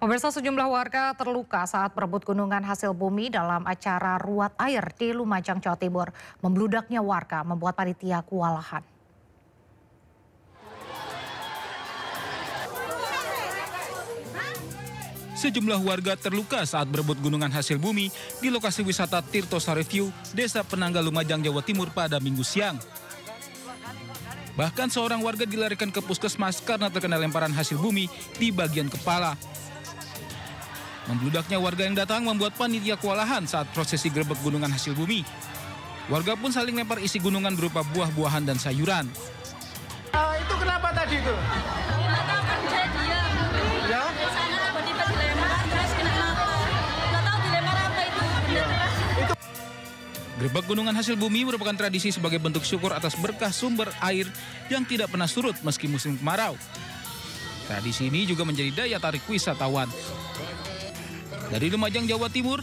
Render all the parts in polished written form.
Pemirsa, sejumlah warga terluka saat berebut gunungan hasil bumi dalam acara ruat air di Lumajang, Jawa Timur. Membludaknya warga membuat panitia kewalahan. Sejumlah warga terluka saat berebut gunungan hasil bumi di lokasi wisata Tirto Sari View, Desa Penanggal, Lumajang, Jawa Timur pada Minggu siang. Bahkan seorang warga dilarikan ke puskesmas karena terkena lemparan hasil bumi di bagian kepala. Membludaknya warga yang datang membuat panitia kewalahan saat prosesi grebek gunungan hasil bumi. Warga pun saling lempar isi gunungan berupa buah-buahan dan sayuran. Itu kenapa tadi itu? Nggak tahu kan saya diam. Ya? Di sana tiba-tiba dilempar, terus kena mata. Nggak tahu dilempar apa itu. Benda keras. Grebek gunungan hasil bumi merupakan tradisi sebagai bentuk syukur atas berkah sumber air yang tidak pernah surut meski musim kemarau. Tradisi ini juga menjadi daya tarik wisatawan. Dari Lumajang, Jawa Timur,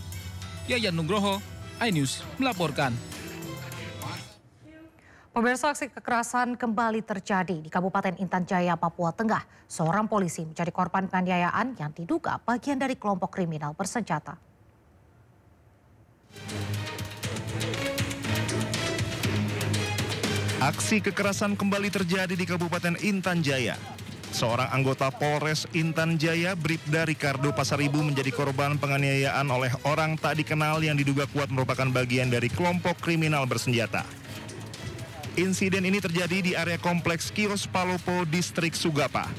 Yayan Nugroho, iNews melaporkan. Pemirsa, aksi kekerasan kembali terjadi di Kabupaten Intan Jaya, Papua Tengah. Seorang polisi menjadi korban penganiayaan yang diduga bagian dari kelompok kriminal bersenjata. Aksi kekerasan kembali terjadi di Kabupaten Intan Jaya. Seorang anggota Polres Intan Jaya, Bribda Ricardo Pasaribu, menjadi korban penganiayaan oleh orang tak dikenal yang diduga kuat merupakan bagian dari kelompok kriminal bersenjata. Insiden ini terjadi di area kompleks Kios Palopo, Distrik Sugapa.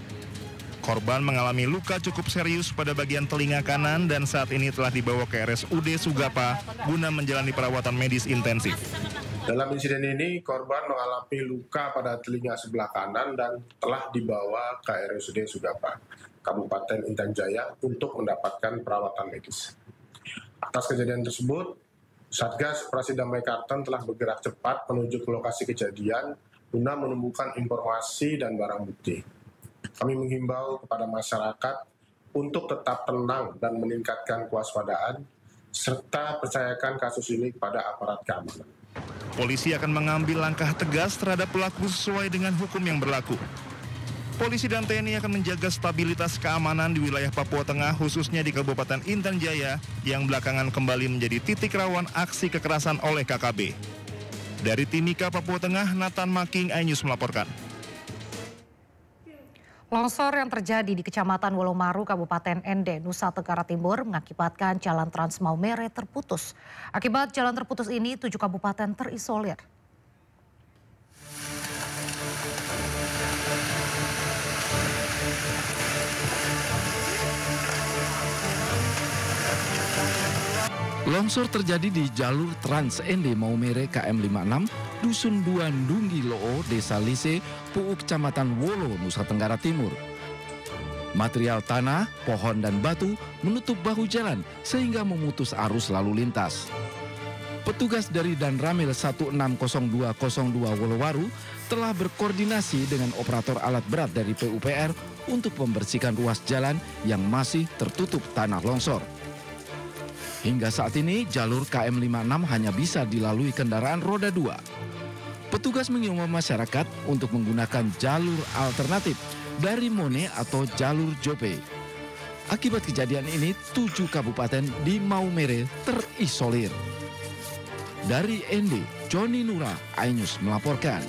Korban mengalami luka cukup serius pada bagian telinga kanan dan saat ini telah dibawa ke RSUD Sugapa guna menjalani perawatan medis intensif. Dalam insiden ini, korban mengalami luka pada telinga sebelah kanan dan telah dibawa ke RSUD Sugapa, Kabupaten Intan Jaya untuk mendapatkan perawatan medis. Atas kejadian tersebut, Satgas Operasi Damai Karten telah bergerak cepat menuju ke lokasi kejadian guna menemukan informasi dan barang bukti. Kami menghimbau kepada masyarakat untuk tetap tenang dan meningkatkan kewaspadaan, serta percayakan kasus ini kepada aparat keamanan. Polisi akan mengambil langkah tegas terhadap pelaku sesuai dengan hukum yang berlaku. Polisi dan TNI akan menjaga stabilitas keamanan di wilayah Papua Tengah, khususnya di Kabupaten Intan Jaya, yang belakangan kembali menjadi titik rawan aksi kekerasan oleh KKB. Dari Timika, Papua Tengah, Nathan Making, iNews melaporkan. Longsor yang terjadi di Kecamatan Wolomaru, Kabupaten Ende, Nusa Tenggara Timur mengakibatkan jalan Trans Maumere terputus. Akibat jalan terputus ini, 7 kabupaten terisolir. Longsor terjadi di jalur Trans Ende Maumere KM 56, Dusun 2 Ndunggi Loo, Desa Lise, Puu, Kecamatan Wolo, Nusa Tenggara Timur. Material tanah, pohon, dan batu menutup bahu jalan sehingga memutus arus lalu lintas. Petugas dari Danramil 160202 Wolowaru telah berkoordinasi dengan operator alat berat dari PUPR untuk membersihkan ruas jalan yang masih tertutup tanah longsor. Hingga saat ini, jalur KM 56 hanya bisa dilalui kendaraan roda 2. Petugas mengimbau masyarakat untuk menggunakan jalur alternatif dari Mone atau jalur Jope. Akibat kejadian ini, 7 kabupaten di Maumere terisolir. Dari Ende, Joni Nura, iNews melaporkan.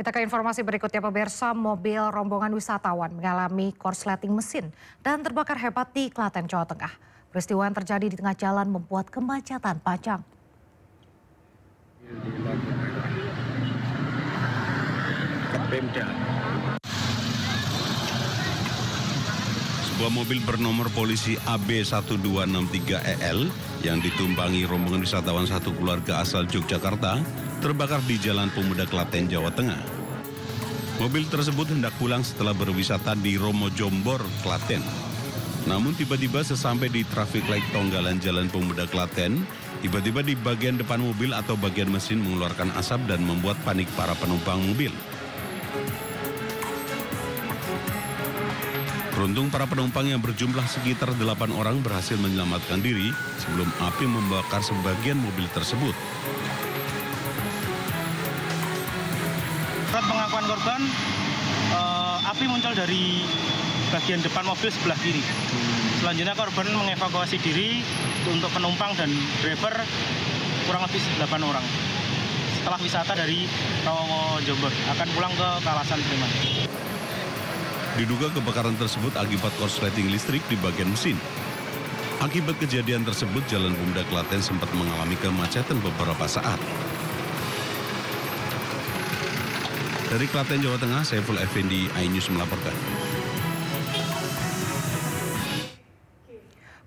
Kita ke informasi berikutnya, pemirsa. Mobil rombongan wisatawan mengalami korsleting mesin dan terbakar hebat di Klaten, Jawa Tengah. Peristiwa yang terjadi di tengah jalan membuat kemacetan panjang. Sebuah mobil bernomor polisi AB1263EL yang ditumpangi rombongan wisatawan satu keluarga asal Yogyakarta terbakar di Jalan Pemuda Klaten, Jawa Tengah. Mobil tersebut hendak pulang setelah berwisata di Romo Jombor, Klaten. Namun tiba-tiba sesampai di traffic light Tonggalan Jalan Pemuda Klaten, tiba-tiba di bagian depan mobil atau bagian mesin mengeluarkan asap dan membuat panik para penumpang mobil. Beruntung para penumpang yang berjumlah sekitar 8 orang berhasil menyelamatkan diri sebelum api membakar sebagian mobil tersebut. Menurut pengakuan korban, api muncul dari bagian depan mobil sebelah kiri. Selanjutnya korban mengevakuasi diri untuk penumpang dan driver kurang lebih 8 orang. Setelah wisata dari Romo Jombor akan pulang ke kawasan Sleman. Diduga kebakaran tersebut akibat korsleting listrik di bagian mesin. Akibat kejadian tersebut, Jalan Pemuda Klaten sempat mengalami kemacetan beberapa saat. Dari Klaten, Jawa Tengah, Saiful Effendi, iNews melaporkan.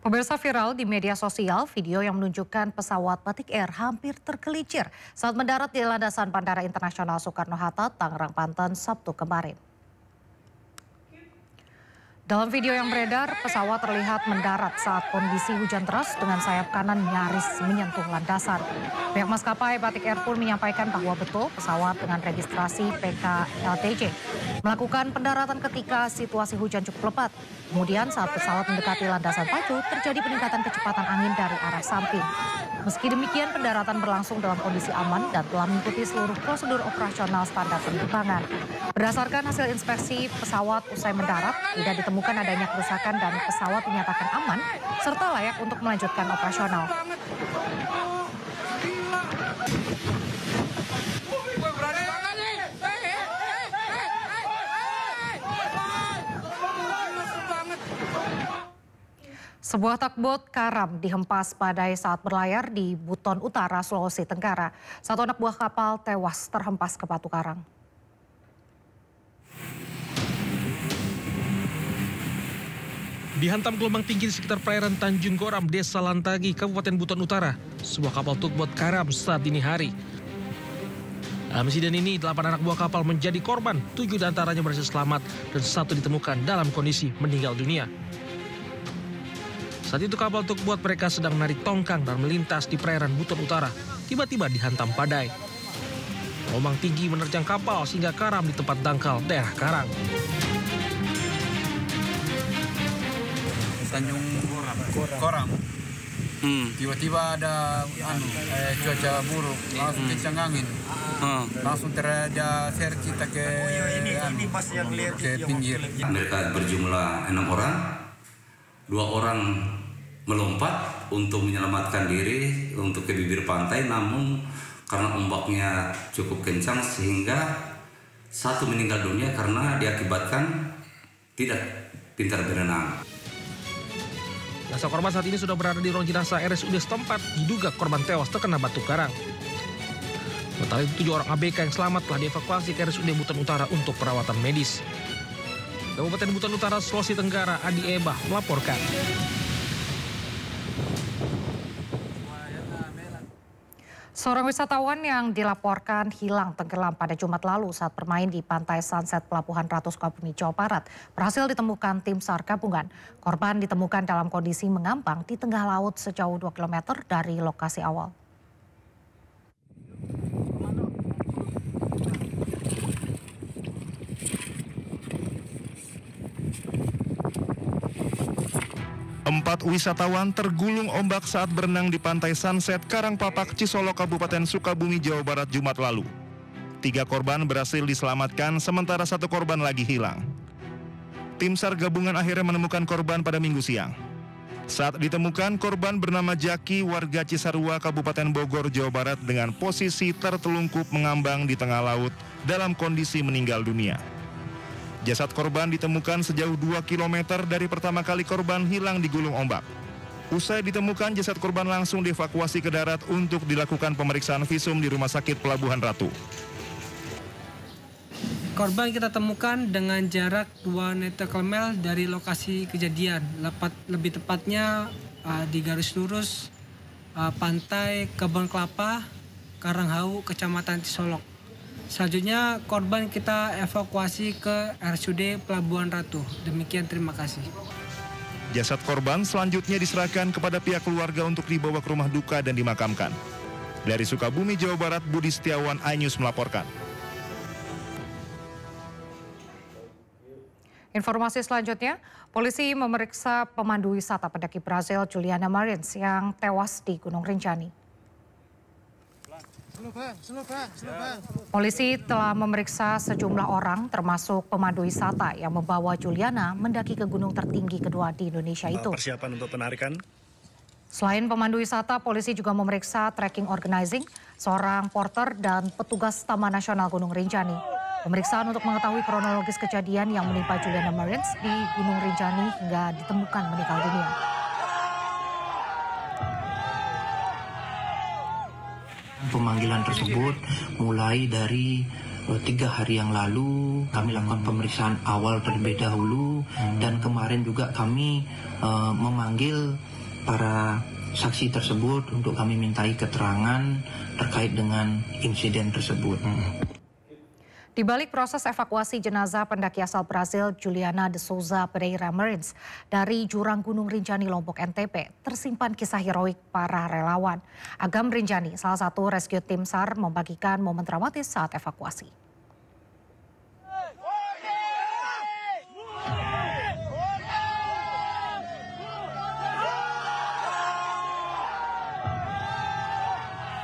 Pemirsa, viral di media sosial video yang menunjukkan pesawat Batik Air hampir tergelincir saat mendarat di landasan Bandara Internasional Soekarno-Hatta, Tangerang, Banten, Sabtu kemarin. Dalam video yang beredar, pesawat terlihat mendarat saat kondisi hujan deras dengan sayap kanan nyaris menyentuh landasan. Pihak maskapai Batik Air pun menyampaikan bahwa betul pesawat dengan registrasi PKLTJ melakukan pendaratan ketika situasi hujan cukup lebat. Kemudian saat pesawat mendekati landasan pacu, terjadi peningkatan kecepatan angin dari arah samping. Meski demikian, pendaratan berlangsung dalam kondisi aman dan telah mengikuti seluruh prosedur operasional standar penerbangan. Berdasarkan hasil inspeksi pesawat usai mendarat, tidak ditemukan adanya kerusakan dan pesawat dinyatakan aman serta layak untuk melanjutkan operasional. Sebuah takbot karam dihempas badai saat berlayar di Buton Utara, Sulawesi Tenggara. Satu anak buah kapal tewas terhempas ke batu karang. Dihantam gelombang tinggi di sekitar perairan Tanjung Goram, Desa Lantagi, Kabupaten Buton Utara. Sebuah kapal tugboat karam saat dini hari. Dalam insiden ini, 8 anak buah kapal menjadi korban. 7 diantaranya berhasil selamat dan 1 ditemukan dalam kondisi meninggal dunia. Saat itu kapal tugboat mereka sedang menarik tongkang dan melintas di perairan Buton Utara. Tiba-tiba dihantam badai. Gelombang tinggi menerjang kapal sehingga karam di tempat dangkal daerah Karang. Tanjung Goram. Tiba-tiba ada cuaca buruk, langsung kencang angin. Langsung terjadi share kita ke pinggir. Mereka berjumlah 6 orang. 2 orang melompat untuk menyelamatkan diri untuk ke bibir pantai, namun karena ombaknya cukup kencang sehingga 1 meninggal dunia karena diakibatkan tidak pintar berenang. Jenazah korban saat ini sudah berada di ruang jenazah RSUD setempat, diduga korban tewas terkena batu karang. Sementara itu 7 orang ABK yang selamat telah dievakuasi ke RSUD Buton Utara untuk perawatan medis. Kabupaten Buton Utara, Sulawesi Tenggara, Adi Ebah melaporkan. Seorang wisatawan yang dilaporkan hilang tenggelam pada Jumat lalu saat bermain di pantai Sunset Pelabuhan Ratu Sukabumi, Jawa Barat berhasil ditemukan tim SAR gabungan. Korban ditemukan dalam kondisi mengambang di tengah laut sejauh 2 km dari lokasi awal. Empat wisatawan tergulung ombak saat berenang di pantai Sunset Karangpapak, Cisolok, Kabupaten Sukabumi, Jawa Barat Jumat lalu. 3 korban berhasil diselamatkan, sementara 1 korban lagi hilang. Tim SAR gabungan akhirnya menemukan korban pada Minggu siang. Saat ditemukan, korban bernama Jaki, warga Cisarua, Kabupaten Bogor, Jawa Barat dengan posisi tertelungkup mengambang di tengah laut dalam kondisi meninggal dunia. Jasad korban ditemukan sejauh 2 km dari pertama kali korban hilang di gulung ombak. Usai ditemukan, jasad korban langsung dievakuasi ke darat untuk dilakukan pemeriksaan visum di Rumah Sakit Pelabuhan Ratu. Korban kita temukan dengan jarak 2 nautical mile dari lokasi kejadian. Lebih tepatnya di garis lurus pantai Kebon Kelapa, Karanghau, Kecamatan Cisolok. Selanjutnya korban kita evakuasi ke RSUD Pelabuhan Ratu. Demikian, terima kasih. Jasad korban selanjutnya diserahkan kepada pihak keluarga untuk dibawa ke rumah duka dan dimakamkan. Dari Sukabumi, Jawa Barat, Budi Setiawan, iNews melaporkan. Informasi selanjutnya, polisi memeriksa pemandu wisata pendaki Brazil Juliana Marins yang tewas di Gunung Rinjani. Polisi telah memeriksa sejumlah orang termasuk pemandu wisata yang membawa Juliana mendaki ke gunung tertinggi kedua di Indonesia itu. Persiapan untuk penarikan. Selain pemandu wisata, polisi juga memeriksa trekking organizing, seorang porter dan petugas Taman Nasional Gunung Rinjani. Pemeriksaan untuk mengetahui kronologis kejadian yang menimpa Juliana Marins di Gunung Rinjani hingga ditemukan meninggal dunia. Pemanggilan tersebut mulai dari 3 hari yang lalu kami lakukan pemeriksaan awal terlebih dahulu dan kemarin juga kami memanggil para saksi tersebut untuk kami mintai keterangan terkait dengan insiden tersebut. Di balik proses evakuasi jenazah pendaki asal Brazil Juliana de Souza Pereira Marins dari jurang Gunung Rinjani Lombok NTB, tersimpan kisah heroik para relawan. Agam Rinjani, salah satu rescue tim SAR, membagikan momen dramatis saat evakuasi.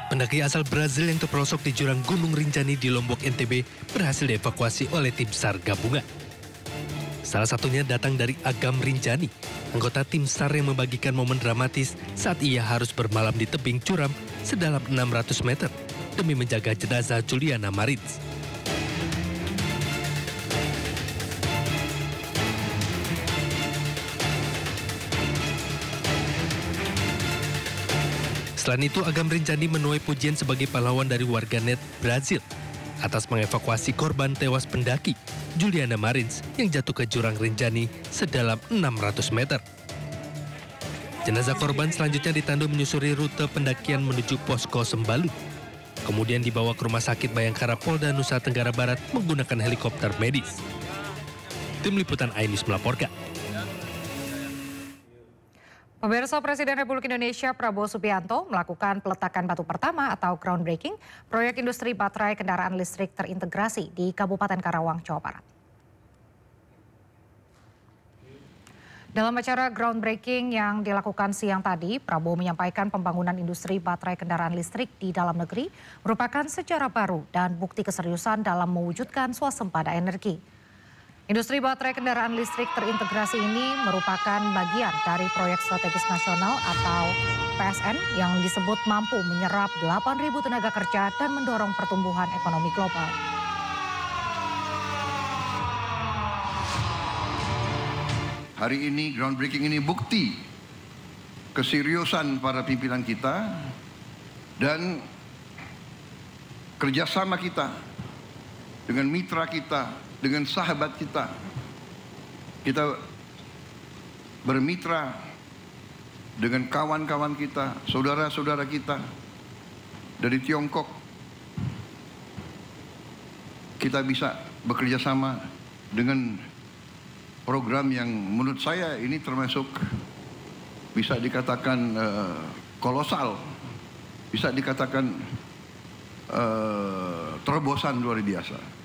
Pendaki asal Brazil yang terperosok di jurang Gunung Rinjani di Lombok NTB berhasil dievakuasi oleh tim SAR gabungan. Salah satunya datang dari Agam Rinjani, anggota tim SAR yang membagikan momen dramatis saat ia harus bermalam di tebing curam sedalam 600 meter demi menjaga jenazah Juliana Marins. Selain itu, Agam Rinjani menuai pujian sebagai pahlawan dari warganet Brazil atas mengevakuasi korban tewas pendaki Juliana Marins yang jatuh ke jurang Rinjani sedalam 600 meter. Jenazah korban selanjutnya ditandu menyusuri rute pendakian menuju posko Sembalu. Kemudian dibawa ke Rumah Sakit Bayangkara Polda Nusa Tenggara Barat menggunakan helikopter medis. Tim Liputan iNews melaporkan. Pemirsa, Presiden Republik Indonesia Prabowo Subianto melakukan peletakan batu pertama atau groundbreaking proyek industri baterai kendaraan listrik terintegrasi di Kabupaten Karawang, Jawa Barat. Dalam acara groundbreaking yang dilakukan siang tadi, Prabowo menyampaikan pembangunan industri baterai kendaraan listrik di dalam negeri merupakan sejarah baru dan bukti keseriusan dalam mewujudkan swasembada energi. Industri baterai kendaraan listrik terintegrasi ini merupakan bagian dari proyek strategis nasional atau PSN yang disebut mampu menyerap 8.000 tenaga kerja dan mendorong pertumbuhan ekonomi global. Hari ini groundbreaking ini bukti keseriusan para pimpinan kita dan kerjasama kita dengan mitra kita, dengan sahabat kita. Kita bermitra dengan kawan-kawan kita, saudara-saudara kita dari Tiongkok. Kita bisa bekerja sama dengan program yang menurut saya ini termasuk bisa dikatakan kolosal, bisa dikatakan terobosan luar biasa.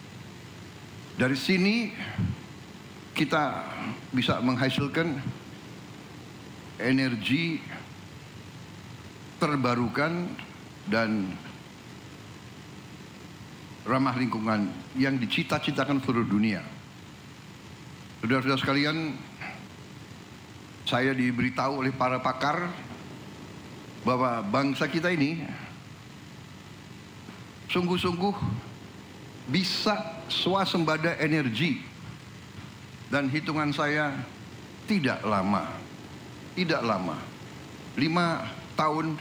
Dari sini kita bisa menghasilkan energi terbarukan dan ramah lingkungan yang dicita-citakan seluruh dunia. Saudara-saudara sekalian, saya diberitahu oleh para pakar bahwa bangsa kita ini sungguh-sungguh bisa swasembada energi, dan hitungan saya tidak lama, 5 tahun,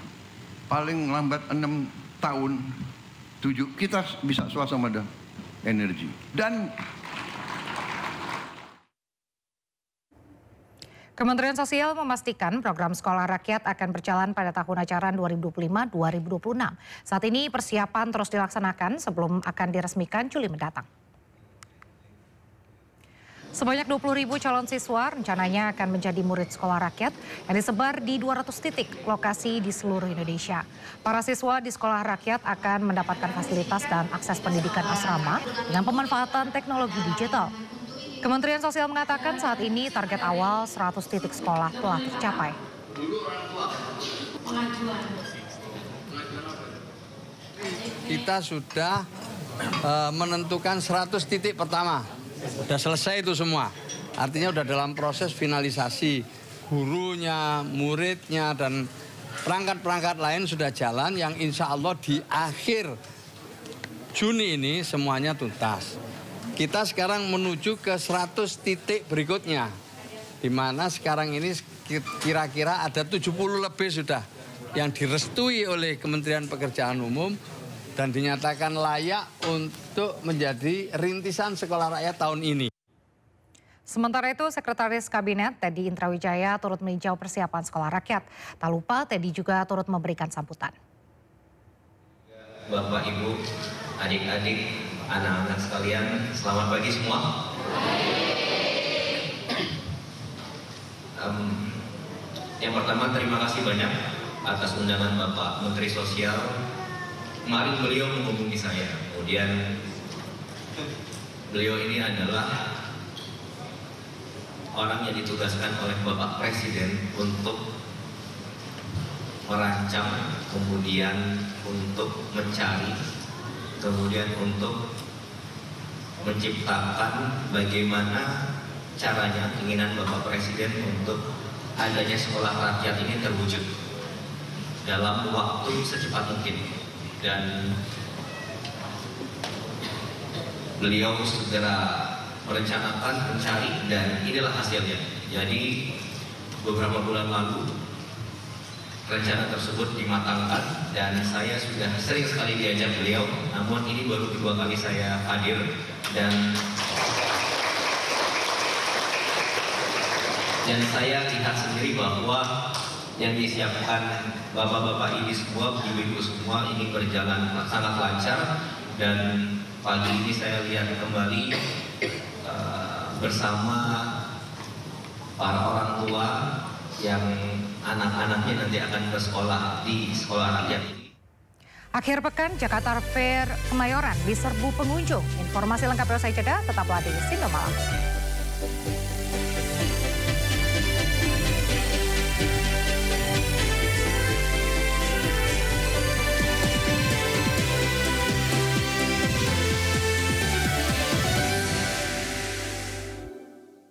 paling lambat 6 tahun, 7 kita bisa swasembada energi. Dan Kementerian Sosial memastikan program Sekolah Rakyat akan berjalan pada tahun ajaran 2025-2026. Saat ini persiapan terus dilaksanakan sebelum akan diresmikan Juli mendatang. Sebanyak 20.000 calon siswa rencananya akan menjadi murid sekolah rakyat yang disebar di 200 titik lokasi di seluruh Indonesia. Para siswa di sekolah rakyat akan mendapatkan fasilitas dan akses pendidikan asrama dengan pemanfaatan teknologi digital. Kementerian Sosial mengatakan saat ini target awal 100 titik sekolah telah tercapai. kita sudah menentukan 100 titik pertama. Sudah selesai itu semua. Artinya sudah dalam proses finalisasi. Gurunya, muridnya, dan perangkat-perangkat lain sudah jalan yang insya Allah di akhir Juni ini semuanya tuntas. Kita sekarang menuju ke 100 titik berikutnya. Di mana sekarang ini kira-kira ada 70 lebih sudah yang direstui oleh Kementerian Pekerjaan Umum dan dinyatakan layak untuk menjadi rintisan sekolah rakyat tahun ini. Sementara itu, Sekretaris Kabinet Teddy Indrawijaya turut meninjau persiapan sekolah rakyat. Tak lupa, Teddy juga turut memberikan sambutan. Bapak, Ibu, adik-adik, anak-anak sekalian, selamat pagi semua. Yang pertama, terima kasih banyak atas undangan Bapak Menteri Sosial. Kemarin beliau menghubungi saya. Kemudian beliau ini adalah orang yang ditugaskan oleh Bapak Presiden untuk merancang, kemudian untuk mencari, kemudian untuk menciptakan bagaimana caranya keinginan Bapak Presiden untuk adanya sekolah rakyat ini terwujud dalam waktu secepat mungkin. Dan beliau segera merencanakan, mencari, dan inilah hasilnya. Jadi beberapa bulan lalu rencana tersebut dimatangkan dan saya sudah sering sekali diajak beliau, namun ini baru kedua kali saya hadir dan saya lihat sendiri bahwa yang disiapkan bapak-bapak ini semua, ibu-ibu semua ini berjalan sangat lancar. Dan pagi ini saya lihat kembali bersama para orang tua yang anak-anaknya nanti akan bersekolah di sekolah rakyat ini. Akhir pekan, Jakarta Fair Kemayoran diserbu pengunjung. Informasi lengkapnya usai jeda, tetaplah di Sindo Malam.